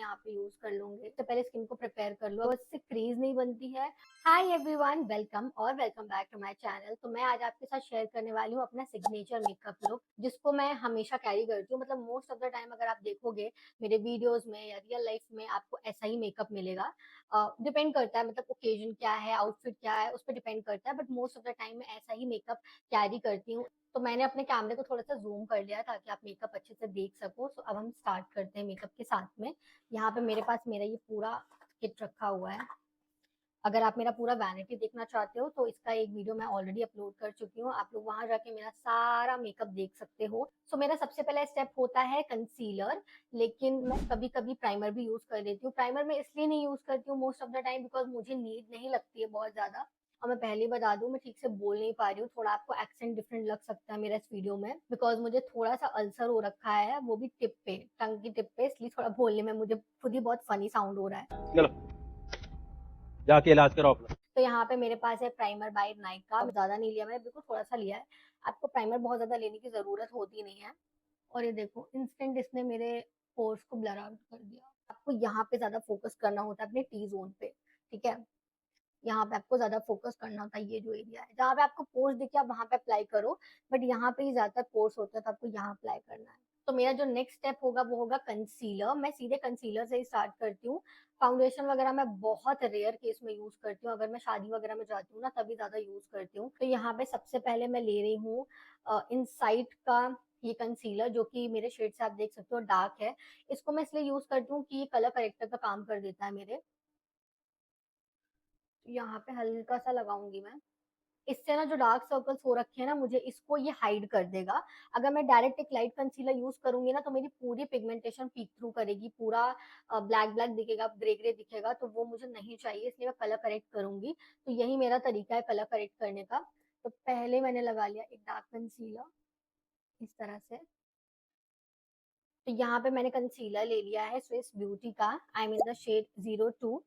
यहाँ पे यूज कर लूंगी। तो पहले स्किन को प्रिपेयर कर लो, इससे क्रीज नहीं बनती है। Hi everyone, welcome back to my channel. तो मैं आज आपके साथ शेयर करने वाली हूँ अपना सिग्नेचर मेकअप लुक, जिसको मैं हमेशा कैरी करती हूँ। मतलब मोस्ट ऑफ द टाइम अगर आप देखोगे मेरे वीडियोस में या रियल लाइफ में, आपको ऐसा ही मेकअप मिलेगा। डिपेंड करता है, मतलब ओकेजन क्या है, आउटफिट क्या है, उस पर डिपेंड करता है, but most of the time मैं ऐसा ही मेकअप कैरी करती हूँ। तो मैंने अपने कैमरे को थोड़ा सा जूम कर लिया ताकि आप मेकअप अच्छे से देख सको। सो अब हम स्टार्ट करते हैं मेकअप के साथ में। यहाँ पे मेरे पास मेरा ये पूरा किट रखा हुआ है। अगर आप मेरा पूरा वैनिटी देखना चाहते हो तो इसका एक वीडियो मैं ऑलरेडी अपलोड कर चुकी हूँ, आप लोग वहां जाके मेरा सारा मेकअप देख सकते हो। सो मेरा सबसे पहला स्टेप होता है कंसीलर, लेकिन मैं कभी कभी प्राइमर भी यूज कर लेती हूँ। प्राइमर मैं इसलिए नहीं यूज करती हूँ most of the time because मुझे नीड नहीं लगती है बहुत ज्यादा। और मैं पहले ही बता दूं, मैं ठीक से बोल नहीं पा रही हूँ, थोड़ा आपको एक्सेंट डिफरेंट लग सकता है मेरा इस वीडियो में, बिकॉज मुझे थोड़ा सा अल्सर हो रखा है, वो भी टिप पे, टंग की टिप पे, इसलिए थोड़ा बोलने में मुझे खुद ही बहुत फनी साउंड हो रहा है। चलो जाके इलाज कराओ अपना। तो यहाँ पे मेरे पास है प्राइमर बाय नायका। ज्यादा नहीं लिया मैंने, बिल्कुल थोड़ा सा लिया है। आपको प्राइमर बहुत ज्यादा लेने की जरूरत होती नहीं है। और ये देखो, इंस्टेंट इसने मेरे पोर्स को ब्लर आउट कर दिया। आपको यहाँ पे ज्यादा फोकस करना होता है अपने टी जोन पे, ठीक है। यहाँ पे आपको ज्यादा फोकस करना होता है, ये जो एरिया है जहाँ पे आपको पोर्स दिखे आप वहां पे अप्लाई करो, बट यहाँ पे ही ज्यादातर पोर्स होता है तो आपको यहाँ अप्लाई करना है। तो मेरा जो नेक्स्ट स्टेप होगा वो होगा कंसीलर। मैं सीधे कंसीलर से ही स्टार्ट करती हूँ। फाउंडेशन वगैरह मैं बहुत रेयर केस में यूज करती हूँ, अगर मैं शादी वगैरह में जाती हूँ ना तभी ज्यादा यूज करती हूँ। तो यहाँ पे सबसे पहले मैं ले रही हूँ इनसाइट का ये कंसीलर, जो कि मेरे शेड से आप देख सकते हो डार्क है। इसको मैं इसलिए यूज करती हूँ कि ये कलर करेक्टर का काम कर देता है मेरे। यहाँ पे हल्का सा लगाऊंगी मैं। इससे ना जो डार्क सर्कल्स हो रखे हैं ना, मुझे इसको ये हाइड कर देगा। अगर मैं डायरेक्ट एक लाइट कंसीलर यूज करूंगी ना तो मेरी पूरी पिगमेंटेशन पीक थ्रू करेगी, पूरा ब्लैक ब्लैक दिखेगा, ग्रे ग्रे दिखेगा, तो वो मुझे नहीं चाहिए, इसलिए मैं कलर करेक्ट करूंगी। तो यही मेरा तरीका है कलर करेक्ट करने का। तो पहले मैंने लगा लिया एक डार्क कंसीलर इस तरह से। तो यहाँ पे मैंने कंसीलर ले लिया है स्विस ब्यूटी का, आई मीन द शेड 02।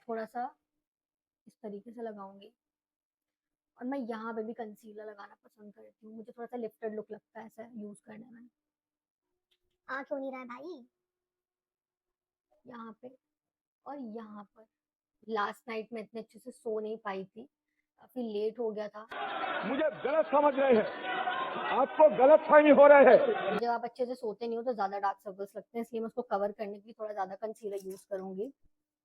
थोड़ा सा इस तरीके से लगाऊंगी। और मैं यहाँ पे भी कंसीलर लगाना पसंद करती हूँ, मुझे थोड़ा सा लिफ्टेड लुक लगता है ऐसा यूज करने में। आ क्यों नहीं रहा है भाई? यहाँ पे और यहाँ पर। लास्ट नाइट में इतने अच्छे से सो नहीं पाई थी, काफी लेट हो गया था। मुझे गलत समझ रहे हैं, आपको गलत फहमी हो रहे हैं। जब आप अच्छे से सोते नहीं हो तो ज्यादा डार्क सर्कल्स लगते हैं, इसलिए मैं उसको कवर करने के लिए थोड़ा ज्यादा कंसीलर यूज करूंगी।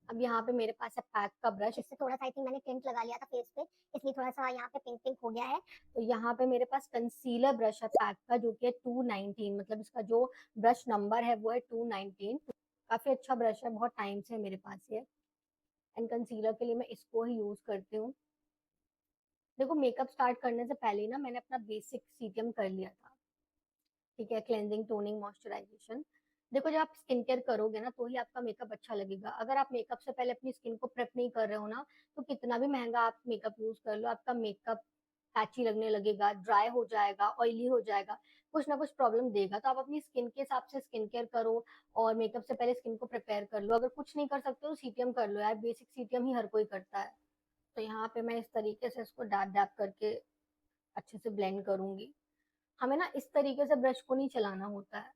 अब यहाँ पे मेरे पास है पैक का ब्रश। इससे थोड़ा सा आई थिंक मैंने टिंट लगा लिया था फेस पे, इसलिए थोड़ा सा यहाँ पे पिंक पिंक हो गया है। तो यहाँ पे मेरे पास कंसीलर ब्रश है पैक का, जो कि है 219, मतलब इसका जो ब्रश नंबर है वो है 219। काफी अच्छा ब्रश है, बहुत टाइम से मेरे पास ये। एंड कंसीलर के लिए मैं इसको ही यूज करती हूँ। देखो, मेकअप स्टार्ट करने से पहले ना मैंने अपना बेसिक सीटीएम कर लिया था, ठीक है, क्लेंजिंग, टोनिंग, मॉइस्चराइजेशन। देखो, जब आप स्किन केयर करोगे ना तो ही आपका मेकअप अच्छा लगेगा। अगर आप मेकअप से पहले अपनी स्किन को प्रेप नहीं कर रहे हो ना, तो कितना भी महंगा आप मेकअप यूज कर लो, आपका मेकअप पैची लगने लगेगा, ड्राई हो जाएगा, ऑयली हो जाएगा, कुछ ना कुछ प्रॉब्लम देगा। तो आप अपनी स्किन के हिसाब से स्किन केयर करो और मेकअप से पहले स्किन को प्रिपेयर कर लो। अगर कुछ नहीं कर सकते तो सीटीएम कर लो यार, बेसिक सीटीएम ही हर कोई करता है। तो यहाँ पे मैं इस तरीके से इसको डैप डैप करके अच्छे से ब्लेंड करूंगी। हमें ना इस तरीके से ब्रश को नहीं चलाना होता है,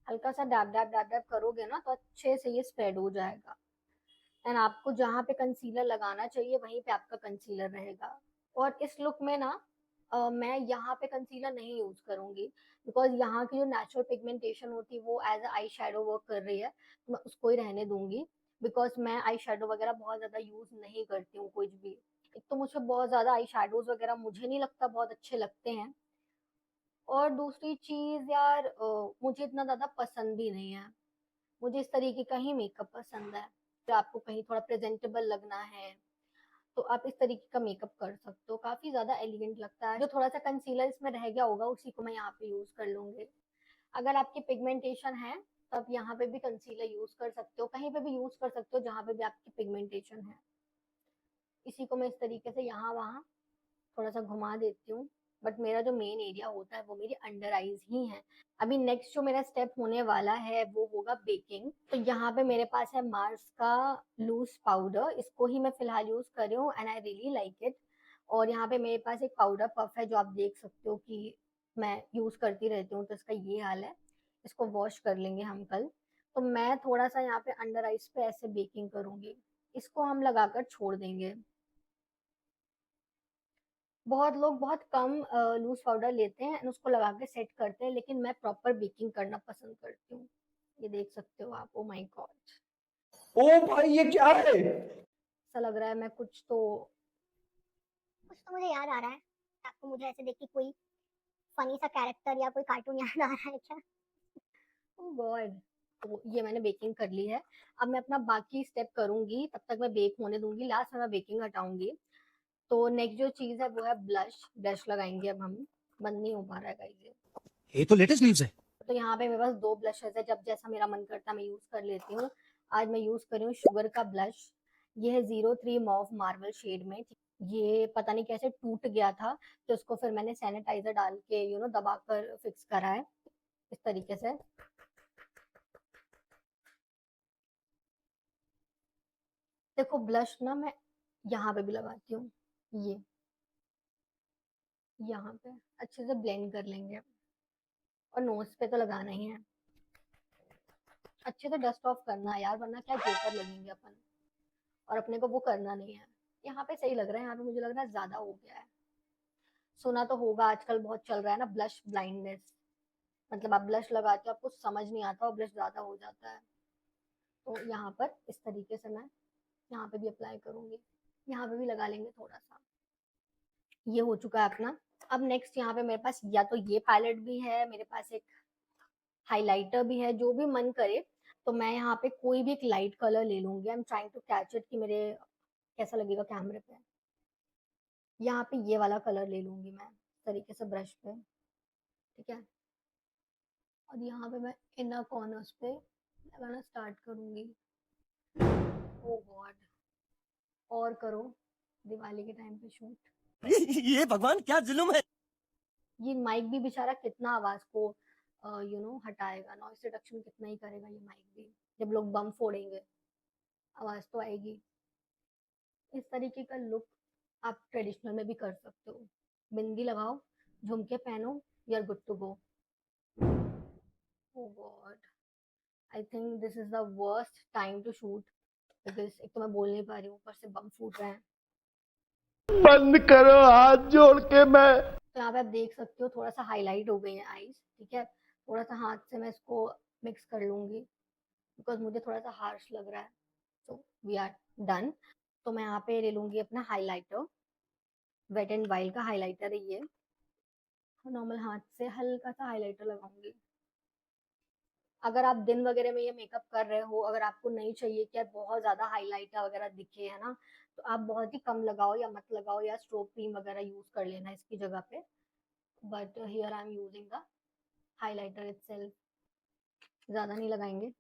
हल्का सा डैप डैप डैप डैप करोगे ना तो अच्छे से ये स्प्रेड हो जाएगा। एंड आपको जहाँ पे कंसीलर लगाना चाहिए वहीं पे आपका कंसीलर रहेगा। और इस लुक में ना मैं यहाँ पे कंसीलर नहीं यूज करूंगी, बिकॉज यहाँ की जो नेचुरल पिगमेंटेशन होती है वो एज आई शेडो वर्क कर रही है, तो मैं उसको ही रहने दूंगी। बिकॉज मैं आई शेडो वगैरह बहुत ज्यादा यूज नहीं करती हूँ कुछ भी। एक तो मुझे बहुत ज्यादा आई शेडोज वगैरह मुझे नहीं लगता बहुत अच्छे लगते हैं, और दूसरी चीज यार, मुझे इतना ज्यादा पसंद भी नहीं है। मुझे इस तरीके का ही मेकअप पसंद है। तो आपको कहीं थोड़ा प्रेजेंटेबल लगना है तो आप इस तरीके का मेकअप कर सकते हो, काफी ज्यादा एलिगेंट लगता है। जो थोड़ा सा कंसीलर इसमें रह गया होगा उसी को मैं यहाँ पे यूज कर लूंगी। अगर आपकी पिगमेंटेशन है तो आप यहाँ पे भी कंसीलर यूज कर सकते हो, कहीं पे भी यूज कर सकते हो जहाँ पे भी आपकी पिगमेंटेशन है। इसी को मैं इस तरीके से यहाँ वहाँ थोड़ा सा घुमा देती हूँ, बट मेरा जो मेन एरिया होता है वो मेरी अंडर आईज ही है। अभी नेक्स्ट जो मेरा स्टेप होने वाला है वो होगा बेकिंग। तो यहाँ पे मेरे पास है मार्स का लूज पाउडर, इसको ही मैं फिलहाल यूज कर रही हूँ and I really like it. और यहाँ पे मेरे पास एक पाउडर पफ है जो आप देख सकते हो कि मैं यूज करती रहती हूँ, तो इसका ये हाल है। इसको वॉश कर लेंगे हम कल। तो मैं थोड़ा-सा यहाँ पे अंडर आइज़ पे ऐसे बेकिंग करूँगी। इसको हम लगाकर छोड़ देंगे। बहुत लोग बहुत कम लूज़ पाउडर लेते हैं एंड उसको लगा के सेट करते हैं, लेकिन मैं प्रॉपर बेकिंग करना पसंद करती हूँ। ये देख सकते हो आप। Oh my God! ओ भाई ये क्या है? ऐसा लग रहा है मैं कुछ तो मुझे याद आ रहा है। आपको मुझे ऐसे देख के कोई फनी सा कैरेक्टर या कोई कार्टून याद आ रहा है क्या? ओह गॉड! तो ये मैंने बेकिंग कर ली है। अब मैं अपना बाकी स्टेप करूँगी, तब तक मैं बेक होने दूँगी। लास्ट में मैं बेकिंग हटाऊँगी। तो नेक्स्ट जो चीज़ है वो है ब्लश। ब्लश लगाएँगे अब हम। बंद नहीं हो पा रहा है गाइस ये। ये तो लेटेस्ट न्यूज़ है। तो यहाँ पे मेरे पास 2 ब्लशेज़ है, जब जैसा मेरा मन करता है मैं यूज़ कर लेती हूँ। आज मैं यूज़ कर रही हूँ शुगर का ब्लश। ये है 03 मॉव मार्बल शेड में। ये पता नहीं कैसे टूट गया था, तो इसको फिर मैंने सैनिटाइज़र डाल के दबाकर फिक्स करा है, इस तरीके से। देखो ब्लश ना मैं यहाँ पे भी लगाती हूँ, ये, यहाँ पे। अच्छे से ब्लेंड कर लेंगे और नोज़ पे तो लगाना ही है। अच्छे से डस्ट ऑफ करना है यार, वरना क्या जोकर लगेंगे अपन, और अपने को वो करना नहीं है। यहाँ पे सही लग रहा है, यहाँ पे मुझे लग रहा है ज़्यादा हो गया है। सुना तो होगा आजकल बहुत चल रहा है ना ब्लश ब्लाइंडनेस, मतलब आप ब्लश लगाते हो आपको समझ नहीं आता और ब्लश ज़्यादा हो जाता है। तो यहाँ पर इस तरीके से मैं यहाँ पे भी अप्लाई करूँगी, यहाँ पे भी लगा लेंगे थोड़ा सा। ये हो चुका है अपना। अब नेक्स्ट यहाँ पे मेरे पास या तो ये पैलेट भी है, मेरे पास एक हाइलाइटर भी है, जो भी मन करे। तो मैं यहाँ पे कोई भी एक लाइट कलर ले लूंगी। I am trying to catch it कि मेरे कैसा लगेगा कैमरे पे। यहाँ पे ये वाला कलर ले लूंगी मैं इस तरीके से ब्रश पे, ठीक है। और यहाँ पे मैं इनर कॉर्नर्स पे लगाना स्टार्ट करूंगी। ओ गॉड! और करो, दिवाली के टाइम पे शूट। ये भगवान क्या जुल्म है। ये माइक भी बेचारा कितना आवाज को हटाएगा, नॉइस रिडक्शन कितना ही करेगा ये माइक भी। जब लोग बम फोड़ेंगे आवाज तो आएगी। इस तरीके का लुक आप ट्रेडिशनल में भी कर सकते हो। बिंदी लगाओ, झुमके पहनो, you are good to go. Oh god! I think this is the worst time to shoot, because एक तो मैं बोल नहीं पा रही हूँ, ऊपर से बम फूट रहे हैं। बंद करो हाथ जोड़ के मैं तो यहाँ पे आप देख सकते हो थोड़ा सा हाईलाइट हो गई है आईज, ठीक है। थोड़ा सा हाथ से मैं इसको मिक्स कर लूंगी, बिकॉज मुझे थोड़ा सा हार्श लग रहा है। So we are done. तो मैं यहाँ पे ले लूंगी अपना हाइलाइटर। वेट एंड वाइल्ड का हाइलाइटर है ये। नॉर्मल हाथ से हल्का सा हाइलाइटर लगाऊंगी। अगर आप दिन वगैरह में ये मेकअप कर रहे हो, अगर आपको नहीं चाहिए कि बहुत ज्यादा हाइलाइटर वगैरह दिखे, है ना, तो आप बहुत ही कम लगाओ या मत लगाओ, या स्ट्रोब क्रीम वगैरह यूज कर लेना इसकी जगह पे। But here I am using the highlighter itself. ज्यादा नहीं लगाएंगे,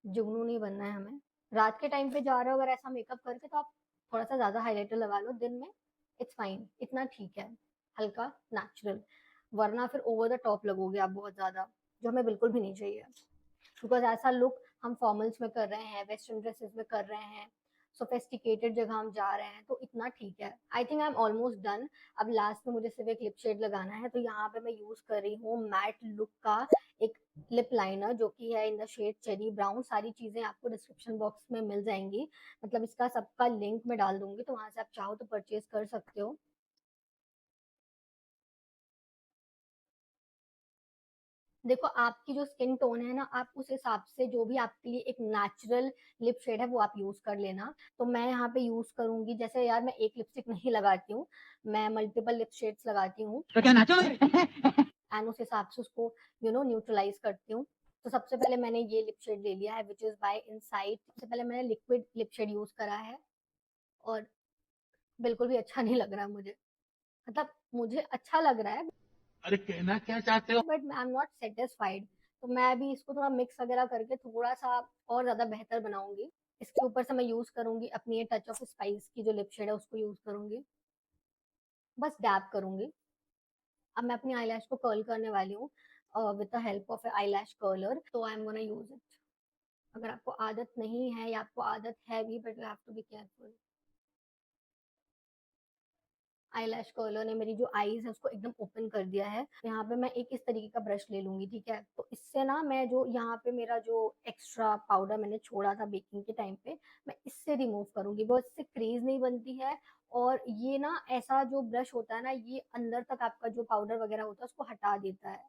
जुगनू नहीं बनना है हमें। रात के टाइम पे जा रहे हो अगर ऐसा मेकअप करके, तो आप थोड़ा सा ज्यादा हाइलाइटर लगा लो। दिन में इट्स फाइन, इतना ठीक है, हल्का नेचुरल। वरना फिर ओवर द टॉप लगोगे आप बहुत ज्यादा, जो हमें बिल्कुल भी नहीं चाहिए। बिकॉज ऐसा लुक हम फॉर्मल्स में कर रहे हैं, वेस्टर्न ड्रेसेस में कर रहे हैं, सोफेस्टिकेटेड जगह हम जा रहे हैं, तो इतना ठीक है। I think I am almost done. अब लास्ट में मुझे सिर्फ एक लिप शेड लगाना है, तो यहाँ पे मैं यूज कर रही हूँ मैट लुक का एक लिप लाइनर, जो कि है in the shade cherry brown. सारी चीजें आपको डिस्क्रिप्शन बॉक्स में मिल जाएंगी, मतलब इसका सबका लिंक मैं डाल दूंगी, तो वहां से आप चाहो तो परचेज कर सकते हो। देखो आपकी जो स्किन टोन है ना, आप उस हिसाब से जो भी आपके लिए एक नेचुरल लिप शेड है वो आप यूज कर लेना। तो मैं यहाँ पे यूज करूंगी, जैसे यार मैं एक लिपस्टिक नहीं लगाती हूँ, मैं मल्टीपल लिप शेड्स लगाती हूँ, तो क्या नाचो है? एंड उस हिसाब से उसको न्यूट्रलाइज करती हूँ। तो सबसे पहले मैंने ये लिप शेड ले लिया है, विच इज बाय इनसाइड। सबसे पहले मैंने लिक्विड लिप शेड यूज करा है, और बिल्कुल भी अच्छा नहीं लग रहा है मुझे। मतलब मुझे अच्छा लग रहा है, अरे कहना क्या चाहते हो? But I am not satisfied. तो मैं अभी इसको थोड़ा मिक्स वगैरह करके थोड़ा सा और ज्यादा बेहतर बनाऊंगी। इसके ऊपर से मैं यूज करूंगी अपनी ये टच ऑफ स्पाइस की जो लिप शेड है, उसको यूज करूंगी, बस डैप करूंगी। अब मैं अपनी आईलैश को कर्ल करने वाली हूँ with the help of eyelash curler, तो I am gonna use it. अगर आपको आदत नहीं है, या आपको आदत है भी, but you have to be careful. Eyelash curler ने मेरी जो आईज है उसको एकदम ओपन कर दिया है। यहाँ पे मैं एक इस तरीके का ब्रश ले लूंगी, ठीक है। तो इससे ना मैं जो यहाँ पे मेरा जो एक्स्ट्रा पाउडर मैंने छोड़ा था बेकिंग के टाइम पे, मैं इससे रिमूव करूंगी। बहुत इससे क्रीज नहीं बनती है, और ये ना ऐसा जो ब्रश होता है ना, ये अंदर तक आपका जो पाउडर वगैरह होता है उसको हटा देता है।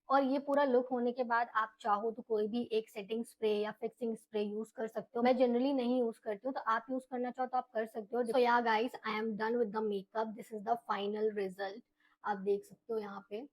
और ये पूरा लुक होने के बाद आप चाहो तो कोई भी एक सेटिंग स्प्रे या फिक्सिंग स्प्रे यूज कर सकते हो। मैं जनरली नहीं यूज करती हूँ, तो आप यूज करना चाहो तो आप कर सकते हो। सो या guys, I am done with the makeup. This is the final result. आप देख सकते हो यहाँ पे।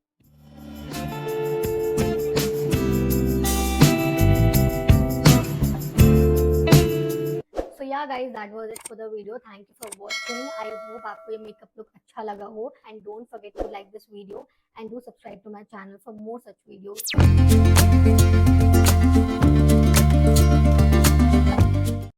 So yeah guys, that was it for the video. Thank you for watching. I hope आपको ये makeup look अच्छा लगा हो, and don't forget to like this video and do subscribe to my channel for more such videos.